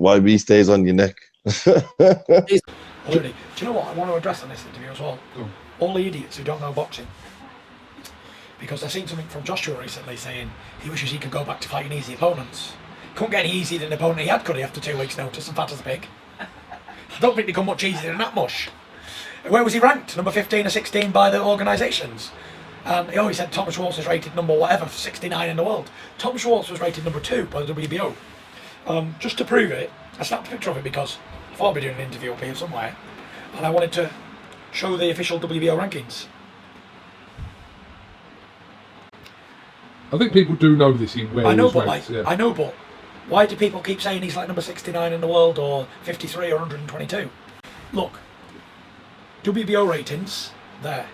YB stays on your neck. Already. Do you know what I want to address on this interview as well? All the idiots who don't know boxing. Because I've seen something from Joshua recently saying he wishes he could go back to fighting easy opponents. Couldn't get any easier than the opponent he had, could he, after 2 weeks' notice and fat as a pig? I don't think they come much easier than that mush. Where was he ranked? Number 15 or 16 by the organisations. He always said Tom Schwartz was rated number whatever, 69 in the world. Tom Schwartz was rated number 2 by the WBO. Just to prove it, I snapped a picture of it because I thought I'd be doing an interview up here somewhere, and I wanted to show the official WBO rankings. I think people do know this in where I know, he's but ranked, I know, but why do people keep saying he's like number 69 in the world or 53 or 122? Look, WBO ratings, there.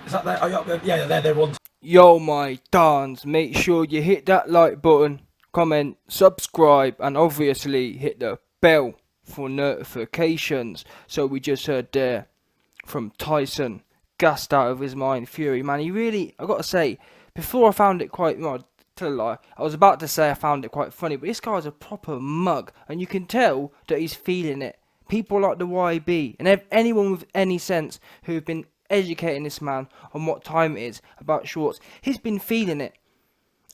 Is that there? Oh, yeah, they're ones. Yo, my dons, make sure you hit that like button, comment, subscribe, and obviously hit the bell for notifications. So we just heard there from Tyson, gassed out of his mind, Fury. Man, he really, I gotta say, before I found it quite, well, tell a lie, I was about to say I found it quite funny, but this guy's a proper mug, and you can tell that he's feeling it. People like the YB, and anyone with any sense who've been educating this man on what time it is about Schwartz, he's been feeling it.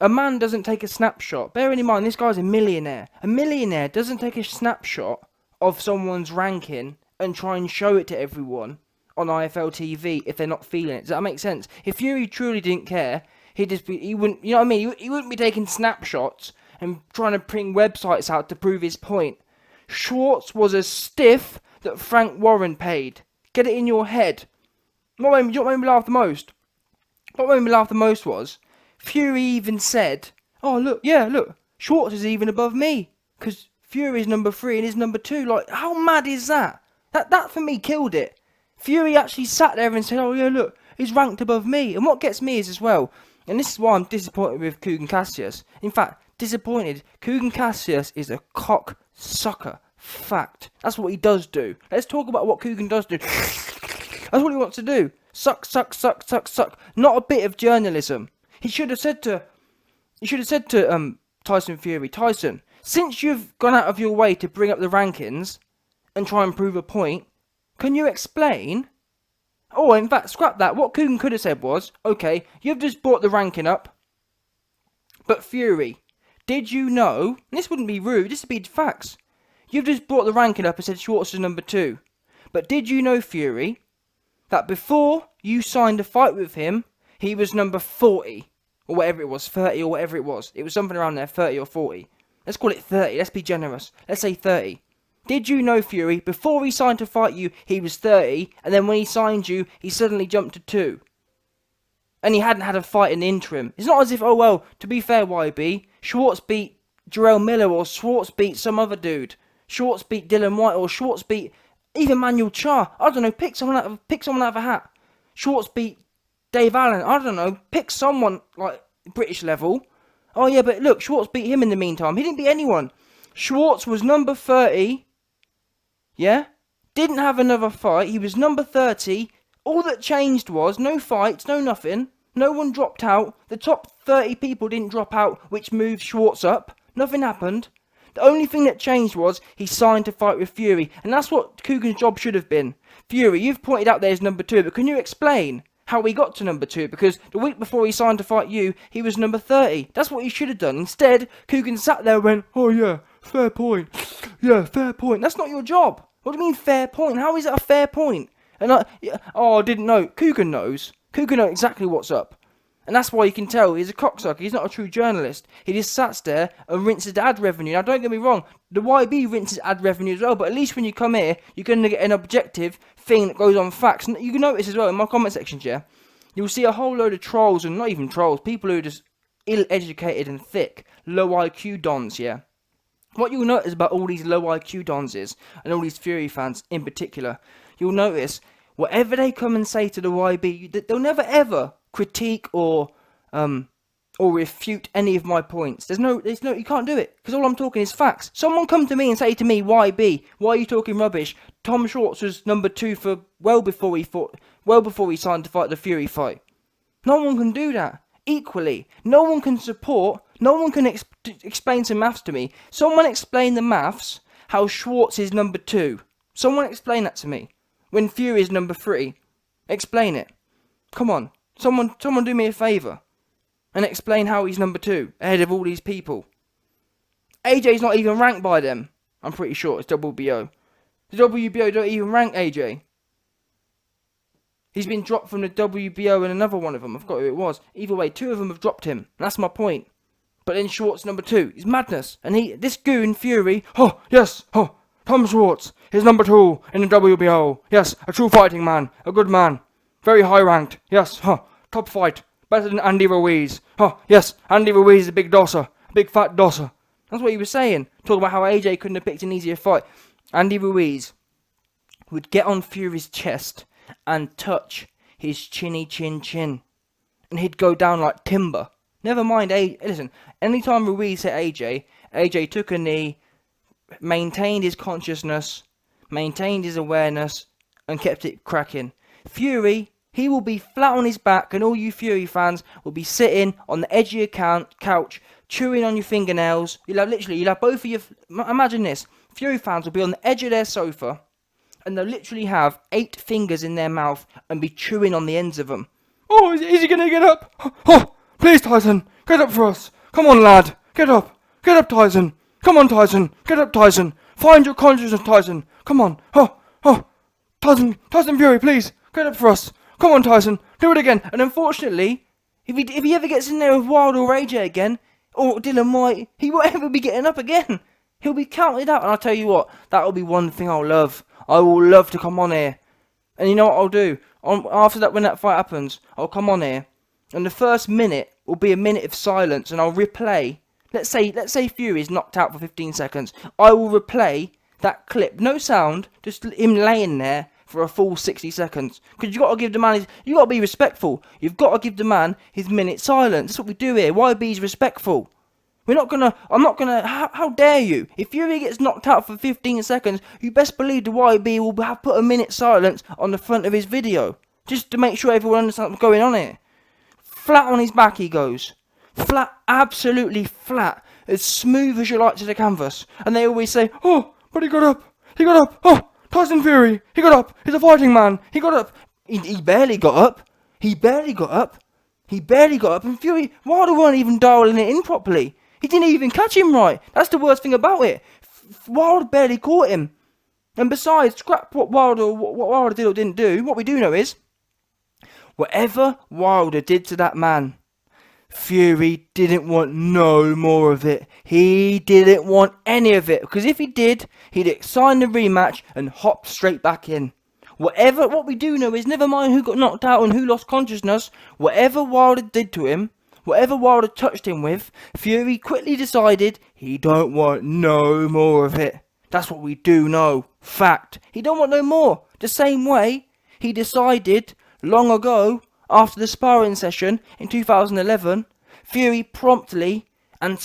A man doesn't take a snapshot. Bearing in mind, this guy's a millionaire. A millionaire doesn't take a snapshot of someone's ranking and try and show it to everyone on IFL TV if they're not feeling it. Does that make sense? If Fury truly didn't care, he wouldn't, you know what I mean? He wouldn't be taking snapshots and trying to bring websites out to prove his point. Schwartz was a stiff that Frank Warren paid. Get it in your head. What made me laugh the most? What made me laugh the most was Fury even said, "Oh look, Schwartz is even above me because Fury's number 3 and he's number 2." Like, how mad is that? That for me killed it. Fury actually sat there and said, "Oh yeah, look, he's ranked above me." And what gets me is as well, and this is why I'm disappointed with Kugan Cassius. In fact, disappointed. Kugan Cassius is a cock sucker. Fact. That's what he does do. Let's talk about what Kugan does do. That's what he wants to do. Suck. Not a bit of journalism. He should have said to Tyson Fury, Tyson, since you've gone out of your way to bring up the rankings and try and prove a point, can you explain? Oh, in fact, scrap that. What Kugan could have said was, okay, you've just brought the ranking up, but Fury, did you know, and this wouldn't be rude, this would be facts, you've just brought the ranking up and said Schwartz is number 2, but did you know, Fury, that before you signed a fight with him, he was number 40, or whatever it was, 30 or whatever it was something around there, 30 or 40, let's call it 30, let's be generous, let's say 30. Did you know, Fury, before he signed to fight you, he was 30, and then when he signed you, he suddenly jumped to 2? And he hadn't had a fight in the interim. It's not as if, oh well, to be fair, YB, Schwartz beat Jarrell Miller, or Schwartz beat some other dude. Schwartz beat Dylan White, or Schwartz beat even Manuel Char. I don't know, pick someone out of a hat. Schwartz beat Dave Allen. I don't know, pick someone, like, British level. Oh yeah, but look, Schwartz beat him in the meantime. He didn't beat anyone. Schwartz was number 30. Yeah? Didn't have another fight. He was number 30. All that changed was no fights, no nothing. No one dropped out. The top 30 people didn't drop out, which moved Schwartz up. Nothing happened. The only thing that changed was he signed to fight with Fury. And that's what Kugan's job should have been. Fury, you've pointed out there's number 2, but can you explain how he got to number 2? Because the week before he signed to fight you, he was number 30. That's what he should have done. Instead, Kugan sat there and went, "Oh yeah, fair point. Yeah, fair point." That's not your job. What do you mean fair point? How is it a fair point? And I didn't know. Kugan knows. Kugan knows exactly what's up. And that's why you can tell he's a cocksucker. He's not a true journalist. He just sats there and rinses ad revenue. Now, don't get me wrong. The YB rinses ad revenue as well. But at least when you come here, you're going to get an objective thing that goes on facts. And you can notice as well in my comment sections, yeah, you'll see a whole load of trolls, and not even trolls, people who are just ill-educated and thick, low IQ dons, yeah. What you'll notice about all these low IQ dons is, and all these Fury fans in particular, you'll notice whatever they come and say to the YB, they'll never ever critique or refute any of my points. There's no, you can't do it, because all I'm talking is facts. Someone come to me and say to me, YB, why are you talking rubbish? Tom Schwartz was number 2 for well before he signed to fight the Fury fight. No one can do that. Equally, no one can explain some maths to me. Someone explain the maths, how Schwartz is number 2. Someone explain that to me. When Fury is number 3. Explain it. Come on. Someone do me a favour. And explain how he's number 2, ahead of all these people. AJ's not even ranked by them. I'm pretty sure it's WBO. The WBO don't even rank AJ. He's been dropped from the WBO and another one of them. I forgot who it was. Either way, 2 of them have dropped him. That's my point. But then Schwartz number 2. He's madness. And this goon, Fury, oh, yes, oh, Tom Schwartz, he's number 2 in the WBO. Yes, a true fighting man, a good man. Very high ranked. Yes, top fight. Better than Andy Ruiz. Yes, Andy Ruiz is a big dosser. A big fat dosser. That's what he was saying. Talking about how AJ couldn't have picked an easier fight. Andy Ruiz would get on Fury's chest and touch his chinny chin. And he'd go down like timber. Never mind, listen, anytime Ruiz hit AJ took a knee, maintained his consciousness, maintained his awareness, and kept it cracking. Fury, he will be flat on his back, and all you Fury fans will be sitting on the edge of your couch, chewing on your fingernails. You'll have both of your... Imagine this. Fury fans will be on the edge of their sofa, and they'll literally have 8 fingers in their mouth and be chewing on the ends of them. Oh, is he going to get up? Oh, please, Tyson, get up for us. Come on, lad. Get up. Get up, Tyson. Come on, Tyson. Get up, Tyson. Find your consciousness, Tyson. Come on. Tyson Fury, please. Get up for us. Come on, Tyson. Do it again. And unfortunately, if he ever gets in there with Wilder or AJ again, or Dylan White, he won't ever be getting up again. He'll be counted out. And I'll tell you what, that'll be one thing I'll love. I will love to come on here. And you know what I'll do? After that, when that fight happens, I'll come on here. And the first minute will be a minute of silence. And I'll replay. Let's say Fury is knocked out for 15 seconds. I will replay that clip. No sound. Just him laying there for a full 60 seconds. Because you got to give the man you got to be respectful. You've got to give the man his minute silence. That's what we do here. YB's respectful. I'm not gonna, how dare you? If Fury gets knocked out for 15 seconds, you best believe the YB will have put a minute silence on the front of his video. Just to make sure everyone understands what's going on here. Flat on his back he goes. Flat, absolutely flat. As smooth as you like to the canvas. And they always say, oh, but he got up. Oh, Tyson Fury, he got up. He's a fighting man. He got up. He barely got up. And Fury, Wilder weren't even dialing it in properly. He didn't even catch him right. That's the worst thing about it. Wilder barely caught him. And besides, scrap what Wilder did or didn't do. What we do know is, whatever Wilder did to that man, Fury didn't want no more of it. He didn't want any of it. Because if he did, he'd sign the rematch and hop straight back in. What we do know is, never mind who got knocked out and who lost consciousness, whatever Wilder did to him, whatever Wilder touched him with, Fury quickly decided he don't want no more of it. That's what we do know. Fact. He don't want no more. The same way he decided long ago, after the sparring session in 2011, Fury promptly and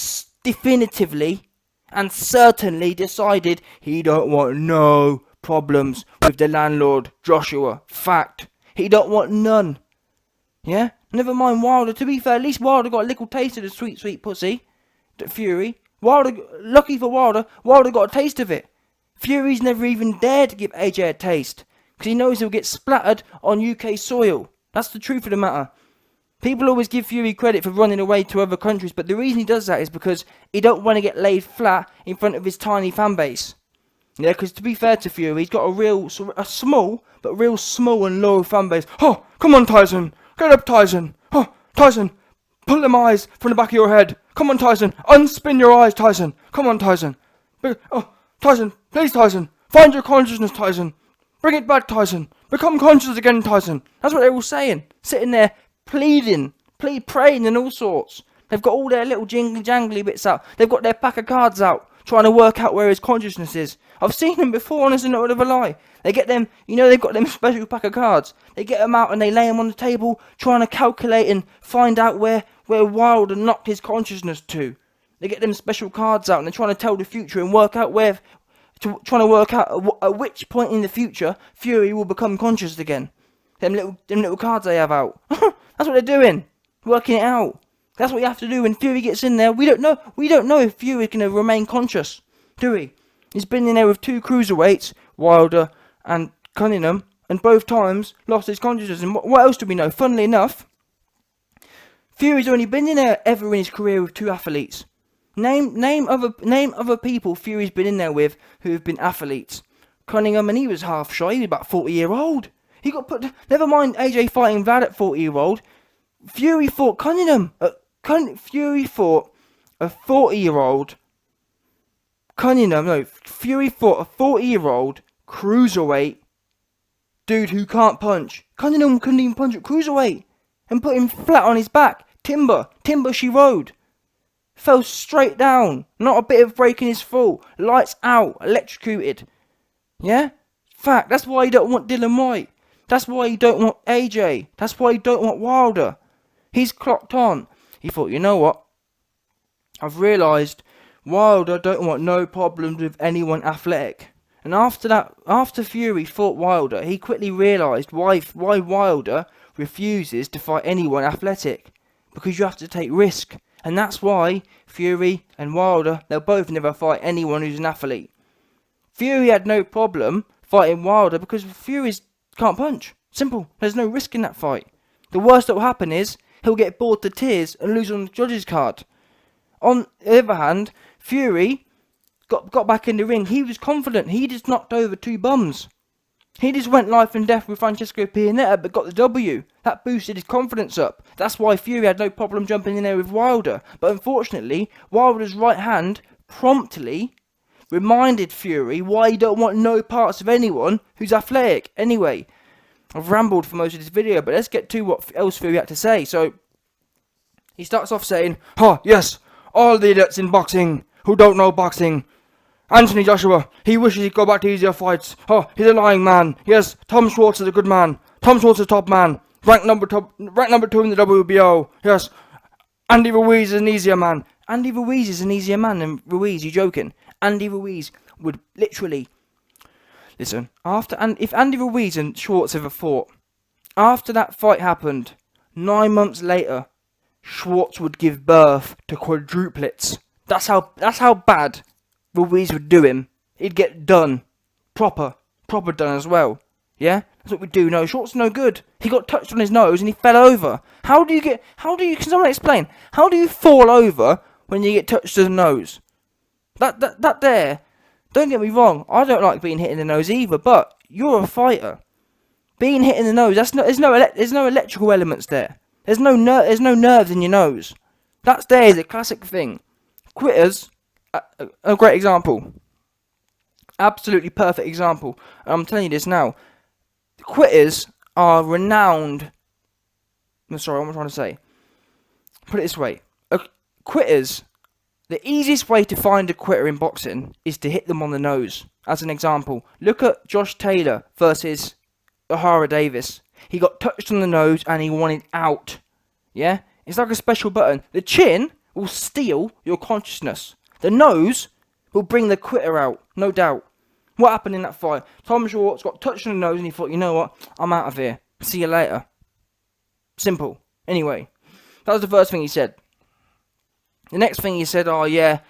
definitively and certainly decided he don't want no problems with the landlord, Joshua. Fact. He don't want none. Yeah? Never mind Wilder. To be fair, at least Wilder got a little taste of the sweet, sweet pussy. Fury. Lucky for Wilder got a taste of it. Fury's never even dared to give AJ a taste. Because he knows he'll get splattered on UK soil. That's the truth of the matter. People always give Fury credit for running away to other countries. But the reason he does that is because he don't want to get laid flat in front of his tiny fan base. Yeah, because to be fair to Fury, he's got a small and loyal fan base. Oh, come on, Tyson. Get up, Tyson. Oh, Tyson. Pull them eyes from the back of your head. Come on, Tyson. Unspin your eyes, Tyson. Come on, Tyson. Oh, Tyson. Please, Tyson. Find your consciousness, Tyson. Bring it back, Tyson. Become conscious again, Tyson. That's what they're all saying. Sitting there pleading, praying and all sorts. They've got all their little jingly bits out. They've got their pack of cards out, trying to work out where his consciousness is. I've seen them before, honestly, not of a lie. They get them, they've got them special pack of cards. They get them out and they lay them on the table, trying to calculate and find out where Wilder knocked his consciousness to. They get them special cards out and they're trying to tell the future and work out trying to work out at which point in the future Fury will become conscious again. Them little cards they have out. That's what they're doing. Working it out. That's what you have to do when Fury gets in there. We don't know if Fury's going to remain conscious. Do we? He's been in there with 2 cruiserweights, Wilder and Cunningham, and both times lost his consciousness. And what else do we know? Funnily enough, Fury's only been in there ever in his career with 2 athletes. Name other people Fury's been in there with who have been athletes. Cunningham, and he was half shy. He was about 40-year-old. He got put. Never mind AJ fighting Vlad at 40-year-old. Fury fought Cunningham. Fury fought a 40-year-old. Fury fought a 40-year-old cruiserweight dude who can't punch. Cunningham couldn't even punch at cruiserweight and put him flat on his back. Timber she rode. Fell straight down. Not a bit of break in his fall. Lights out. Electrocuted. Yeah? Fact. That's why you don't want Dylan White. That's why you don't want AJ. That's why you don't want Wilder. He's clocked on. He thought, you know what? I've realised Wilder don't want no problems with anyone athletic. And after Fury fought Wilder, he quickly realised why Wilder refuses to fight anyone athletic. Because you have to take risk. And that's why Fury and Wilder, they'll both never fight anyone who's an athlete. Fury had no problem fighting Wilder because Fury can't punch. Simple. There's no risk in that fight. The worst that will happen is he'll get bored to tears and lose on the judge's card. On the other hand, Fury got back in the ring. He was confident. He just knocked over 2 bums. He just went life and death with Francesco Pianetta but got the W. That boosted his confidence up. That's why Fury had no problem jumping in there with Wilder. But unfortunately, Wilder's right hand promptly reminded Fury why he don't want no parts of anyone who's athletic. Anyway, I've rambled for most of this video, but let's get to what else Fury had to say. So, he starts off saying, yes, all the idiots in boxing who don't know boxing. Anthony Joshua, he wishes he'd go back to easier fights. He's a lying man. Yes, Tom Schwartz is a good man. Tom Schwartz is a top man. Ranked number 2 in the WBO. Yes, Andy Ruiz is an easier man. Andy Ruiz is an easier man than Ruiz. You joking? Andy Ruiz would literally... Listen, if Andy Ruiz and Schwartz ever fought, after that fight happened, 9 months later, Schwartz would give birth to quadruplets. That's how bad Ruiz would do him. He'd get done. Proper done as well. Yeah? That's what we do know. Schwartz is no good. He got touched on his nose and he fell over. Can someone explain? How do you fall over when you get touched to the nose? That there, don't get me wrong, I don't like being hit in the nose either, but you're a fighter. Being hit in the nose, there's no electrical elements there. There's no nerves in your nose. That's there is a classic thing. Quitters, a great example. Absolutely perfect example. And I'm telling you this now. Quitters are renowned. I'm sorry, what am I trying to say? Put it this way. Quitters, the easiest way to find a quitter in boxing is to hit them on the nose. As an example, look at Josh Taylor versus O'Hara Davis. He got touched on the nose and he wanted out. Yeah? It's like a special button. The chin will steal your consciousness. The nose will bring the quitter out, no doubt. What happened in that fight? Tom Schwartz got touched on the nose and he thought, you know what? I'm out of here. See you later. Simple. Anyway, that was the first thing he said. The next thing he said, oh yeah,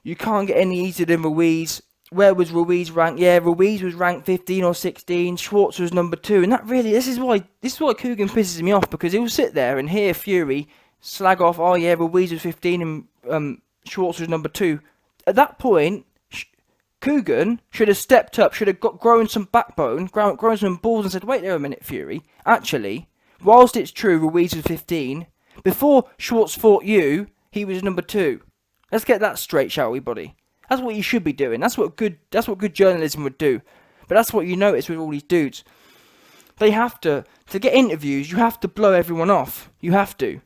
you can't get any easier than Ruiz. Where was Ruiz ranked? Yeah, Ruiz was ranked 15 or 16. Schwartz was number 2. And that really, this is why Coogan pisses me off, because he'll sit there and hear Fury slag off, oh yeah, Ruiz was 15 and Schwartz was number 2. At that point, Coogan should have stepped up, should have grown some backbone, grown some balls and said, wait there a minute, Fury. Actually, whilst it's true Ruiz was 15, before Schwartz fought you, he was number 2. Let's get that straight, shall we, buddy? That's what you should be doing. That's what good journalism would do. But that's what you notice with all these dudes. They have to get interviews, you have to blow everyone off. You have to.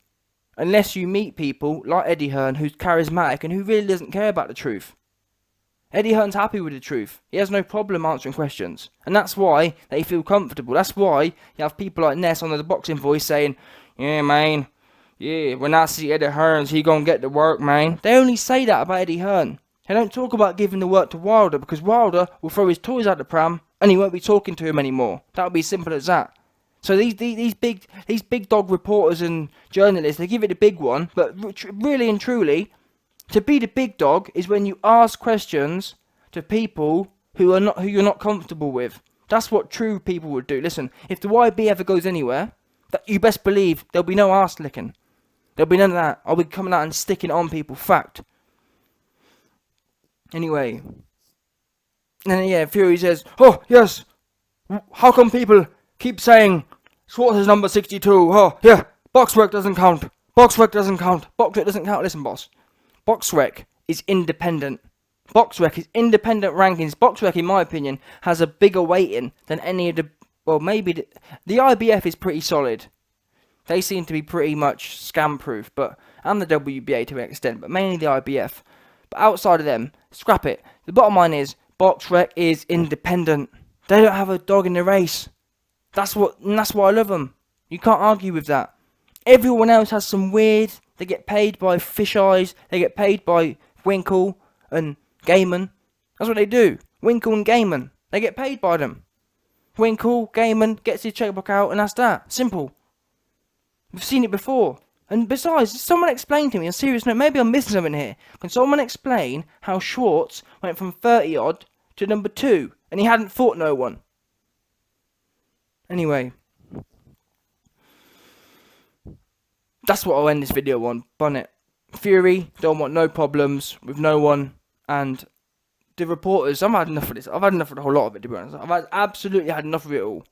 Unless you meet people like Eddie Hearn, who's charismatic and who really doesn't care about the truth. Eddie Hearn's happy with the truth. He has no problem answering questions. And that's why they feel comfortable. That's why you have people like Ness on the Boxing Voice saying, yeah, man, yeah, when I see Eddie Hearn, he gonna get the work, man. They only say that about Eddie Hearn. They don't talk about giving the work to Wilder, because Wilder will throw his toys out the pram and he won't be talking to him anymore. That would be as simple as that. So these big dog reporters and journalists, they give it a big one, but really and truly, to be the big dog is when you ask questions to people who you're not comfortable with. That's what true people would do. Listen, if the YB ever goes anywhere, that you best believe there'll be no arse licking. There'll be none of that. I'll be coming out and sticking it on people. Fact. Anyway. And then, yeah, Fury says, oh, yes. How come people keep saying Schwartz is number 62? Oh, yeah. Box rec doesn't count. Box rec doesn't count. Box rec doesn't count. Listen, boss. Box rec is independent. Box rec is independent rankings. Box rec, in my opinion, has a bigger weighting than any of the... Well, maybe the IBF is pretty solid. They seem to be pretty much scam-proof, and the WBA to an extent, but mainly the IBF. But outside of them, scrap it. The bottom line is, BoxRec is independent. They don't have a dog in the race. That's why I love them. You can't argue with that. Everyone else has some weird... They get paid by Fish Eyes. They get paid by Winkle and Gaiman. That's what they do. Winkle and Gaiman. They get paid by them. Winkle, Gaiman, gets his checkbook out, and that's that. Simple. We've seen it before. And besides, someone explain to me, on a serious note, maybe I'm missing something here. Can someone explain how Schwartz went from 30-odd to number 2, and he hadn't fought no one? Anyway. That's what I'll end this video on, Bonnet. Fury, don't want no problems with no one, and the reporters, I've had enough of this. I've had enough of the whole lot of it, to be honest. Absolutely had enough of it all.